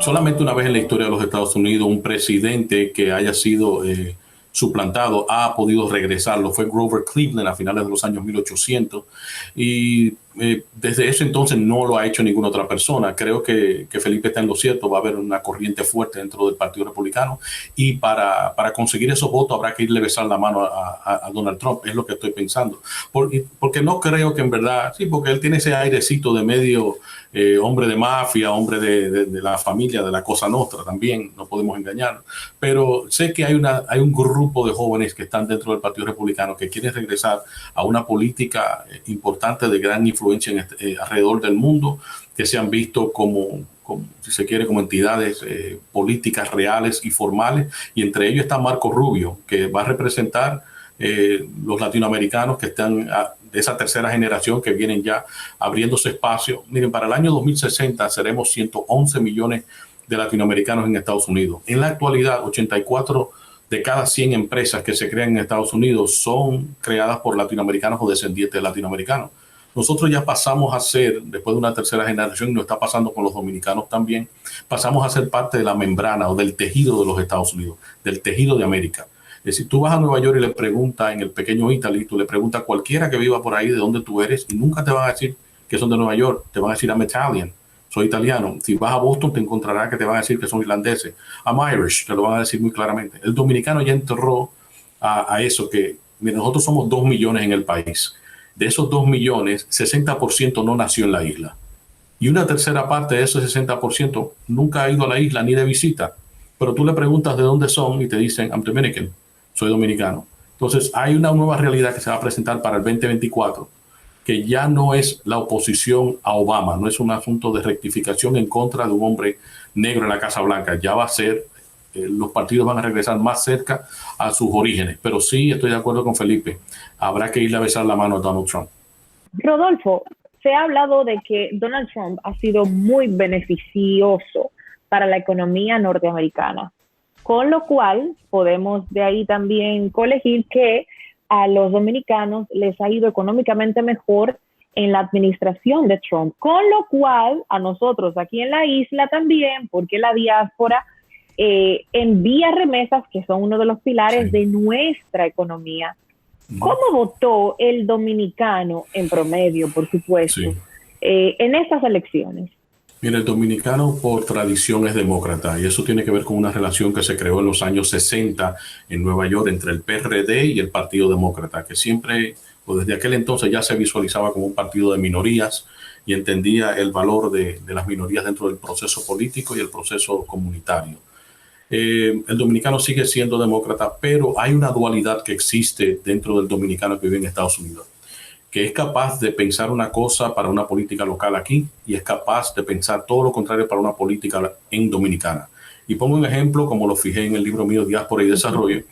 solamente una vez en la historia de los Estados Unidos un presidente que haya sido suplantado ha podido regresarlo. Fue Grover Cleveland a finales de los años 1800 y desde ese entonces no lo ha hecho ninguna otra persona. Creo que Felipe está en lo cierto, va a haber una corriente fuerte dentro del Partido Republicano y para conseguir esos votos habrá que irle a besar la mano a Donald Trump, es lo que estoy pensando. Porque no creo que en verdad, sí, porque él tiene ese airecito de medio hombre de mafia, hombre de la familia, de la Cosa Nostra también, no podemos engañar. Pero sé que hay un grupo de jóvenes que están dentro del Partido Republicano que quieren regresar a una política importante de gran influencia alrededor del mundo, que se han visto como si se quiere, como entidades políticas reales y formales, y entre ellos está Marco Rubio, que va a representar los latinoamericanos que están de esa tercera generación que vienen ya abriéndose espacio. Miren, para el año 2060 seremos 111 millones de latinoamericanos en Estados Unidos. En la actualidad, 84 de cada 100 empresas que se crean en Estados Unidos son creadas por latinoamericanos o descendientes de latinoamericanos. Nosotros ya pasamos a ser, después de una tercera generación, y nos está pasando con los dominicanos también, pasamos a ser parte de la membrana o del tejido de los Estados Unidos, del tejido de América. Es decir, tú vas a Nueva York y le preguntas en el pequeño Italy, tú le preguntas a cualquiera que viva por ahí de dónde tú eres y nunca te van a decir que son de Nueva York, te van a decir I'm Italian, soy italiano. Si vas a Boston te encontrarás que te van a decir que son irlandeses. I'm Irish, te lo van a decir muy claramente. El dominicano ya entró a eso que mira, nosotros somos 2 millones en el país. De esos 2 millones, 60% no nació en la isla. Y una tercera parte de ese 60% nunca ha ido a la isla ni de visita. Pero tú le preguntas de dónde son y te dicen, I'm Dominican, soy dominicano. Entonces hay una nueva realidad que se va a presentar para el 2024, que ya no es la oposición a Obama, no es un asunto de rectificación en contra de un hombre negro en la Casa Blanca, ya va a ser, los partidos van a regresar más cerca a sus orígenes. Pero sí, estoy de acuerdo con Felipe, habrá que irle a besar la mano a Donald Trump. Rodolfo, se ha hablado de que Donald Trump ha sido muy beneficioso para la economía norteamericana, con lo cual podemos de ahí también colegir que a los dominicanos les ha ido económicamente mejor en la administración de Trump, con lo cual a nosotros aquí en la isla también, porque la diáspora envía remesas que son uno de los pilares de nuestra economía. ¿Cómo votó el dominicano en promedio, por supuesto, en estas elecciones? Mira, el dominicano por tradición es demócrata y eso tiene que ver con una relación que se creó en los años 60 en Nueva York entre el PRD y el Partido Demócrata, que siempre, o desde aquel entonces ya se visualizaba como un partido de minorías y entendía el valor de las minorías dentro del proceso político y el proceso comunitario. El dominicano sigue siendo demócrata, pero hay una dualidad que existe dentro del dominicano que vive en Estados Unidos, que es capaz de pensar una cosa para una política local aquí y es capaz de pensar todo lo contrario para una política en Dominicana. Y pongo un ejemplo, como lo fijé en el libro mío Diáspora y Desarrollo,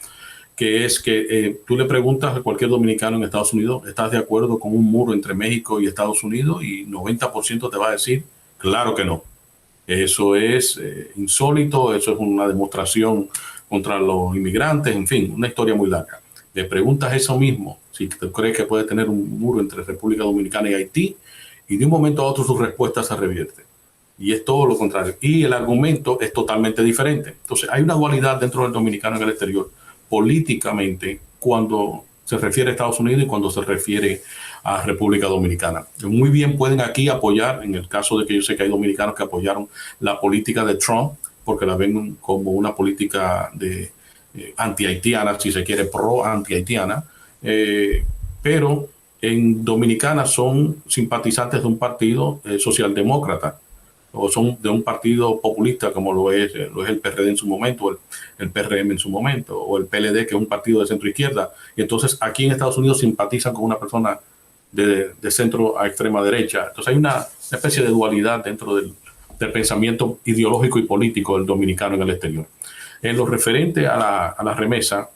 que es que tú le preguntas a cualquier dominicano en Estados Unidos, ¿estás de acuerdo con un muro entre México y Estados Unidos? Y 90% te va a decir, claro que no. Eso es insólito, eso es una demostración contra los inmigrantes, en fin, una historia muy larga. Le preguntas eso mismo, si tú crees que puede tener un muro entre República Dominicana y Haití, y de un momento a otro su respuesta se revierte. Y es todo lo contrario. Y el argumento es totalmente diferente. Entonces, hay una dualidad dentro del dominicano en el exterior, políticamente, cuando se refiere a Estados Unidos y cuando se refiere a República Dominicana. Muy bien pueden aquí apoyar, en el caso de que yo sé que hay dominicanos que apoyaron la política de Trump, porque la ven como una política de anti-haitiana, si se quiere, pro-anti-haitiana, pero en Dominicana son simpatizantes de un partido socialdemócrata o son de un partido populista como lo es el PRD en su momento, el PRM en su momento, o el PLD, que es un partido de centro izquierda. Y entonces aquí en Estados Unidos simpatizan con una persona de centro a extrema derecha. Entonces hay una especie de dualidad dentro del pensamiento ideológico y político del dominicano en el exterior. En lo referente a la remesa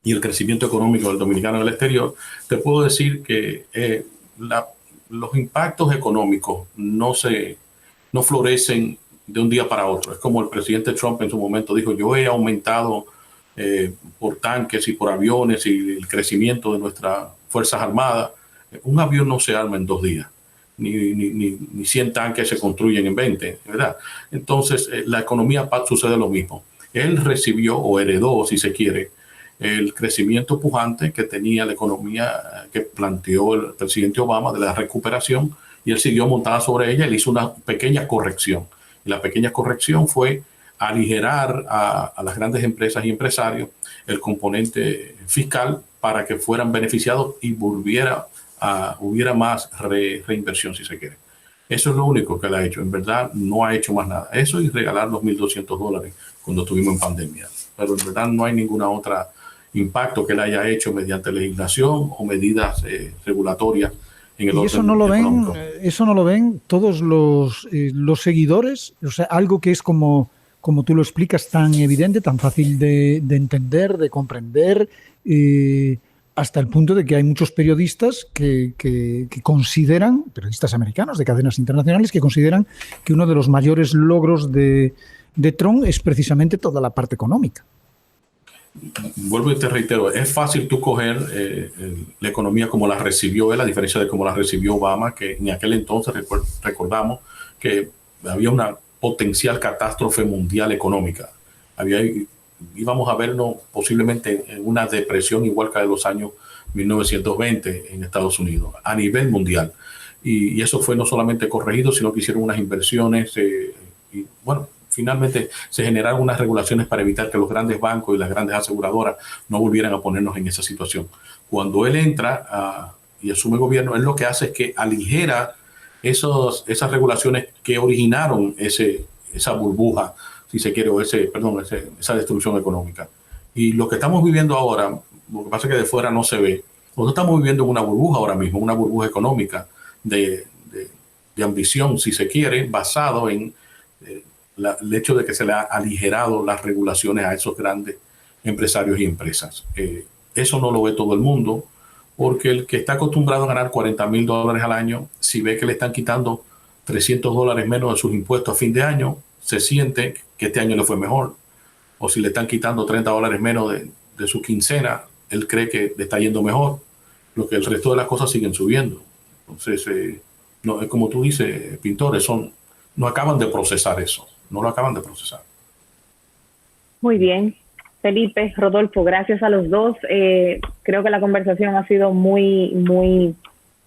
y el crecimiento económico del dominicano en el exterior, te puedo decir que los impactos económicos no florecen de un día para otro. Es como el presidente Trump en su momento dijo, yo he aumentado por tanques y por aviones y el crecimiento de nuestras Fuerzas Armadas. Un avión no se arma en 2 días. ni 100 tanques se construyen en 20, ¿verdad? Entonces, la economía sucede lo mismo. Él recibió o heredó, si se quiere, el crecimiento pujante que tenía la economía que planteó el presidente Obama de la recuperación, y él siguió montada sobre ella. Él hizo una pequeña corrección. Y la pequeña corrección fue aligerar a las grandes empresas y empresarios el componente fiscal para que fueran beneficiados y hubiera más reinversión, si se quiere. Eso es lo único que él ha hecho. En verdad, no ha hecho más nada. Eso y regalar los $1,200 cuando estuvimos en pandemia. Pero en verdad no hay ninguna otra impacto que él haya hecho mediante legislación o medidas regulatorias en el orden económico. Eso no lo ven todos los seguidores. O sea, algo que es como tú lo explicas, tan evidente, tan fácil de entender, de comprender, hasta el punto de que hay muchos periodistas que consideran, periodistas americanos de cadenas internacionales, que consideran que uno de los mayores logros de Trump es precisamente toda la parte económica. Vuelvo y te reitero, es fácil tú coger la economía como la recibió él, a diferencia de cómo la recibió Obama, que en aquel entonces recordamos que había una potencial catástrofe mundial económica. Íbamos a vernos posiblemente en una depresión igual que de los años 1920 en Estados Unidos, a nivel mundial. Y eso fue no solamente corregido, sino que hicieron unas inversiones y bueno, finalmente se generaron unas regulaciones para evitar que los grandes bancos y las grandes aseguradoras no volvieran a ponernos en esa situación. Cuando él entra y asume gobierno, él lo que hace es que aligera esas regulaciones que originaron esa burbuja, si se quiere, o esa destrucción económica. Y lo que estamos viviendo ahora, lo que pasa es que de fuera no se ve, nosotros estamos viviendo una burbuja ahora mismo, una burbuja económica de ambición, si se quiere, basado en el hecho de que se le ha aligerado las regulaciones a esos grandes empresarios y empresas. Eso no lo ve todo el mundo, porque el que está acostumbrado a ganar $40,000 al año, si ve que le están quitando $300 menos de sus impuestos a fin de año, se siente que este año le fue mejor. O si le están quitando $30 menos de su quincena, él cree que le está yendo mejor, lo que el resto de las cosas siguen subiendo. Entonces, no, es como tú dices, pintores, no acaban de procesar eso, no lo acaban de procesar. Muy bien. Felipe, Rodolfo, gracias a los dos. Creo que la conversación ha sido muy, muy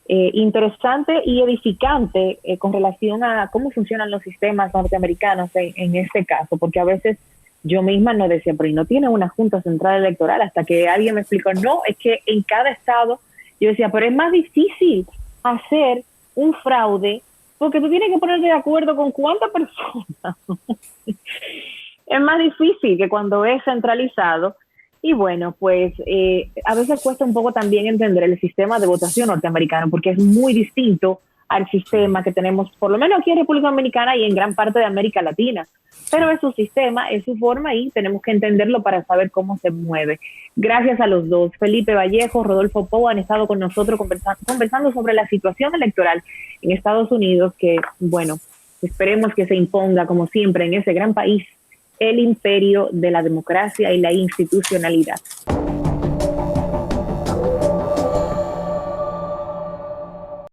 interesante y edificante con relación a cómo funcionan los sistemas norteamericanos en este caso, porque a veces yo misma no decía, pero ¿y no tiene una Junta Central Electoral? Hasta que alguien me explicó, no, es que en cada estado, yo decía, pero es más difícil hacer un fraude porque tú tienes que ponerte de acuerdo con cuántas personas. Es más difícil que cuando es centralizado. Y bueno, pues a veces cuesta un poco también entender el sistema de votación norteamericano, porque es muy distinto al sistema que tenemos, por lo menos aquí en República Dominicana y en gran parte de América Latina. Pero es su sistema, es su forma y tenemos que entenderlo para saber cómo se mueve. Gracias a los dos. Felipe Vallejo, Rodolfo Pou han estado con nosotros conversando sobre la situación electoral en Estados Unidos, que, bueno, esperemos que se imponga, como siempre, en ese gran país, el imperio de la democracia y la institucionalidad.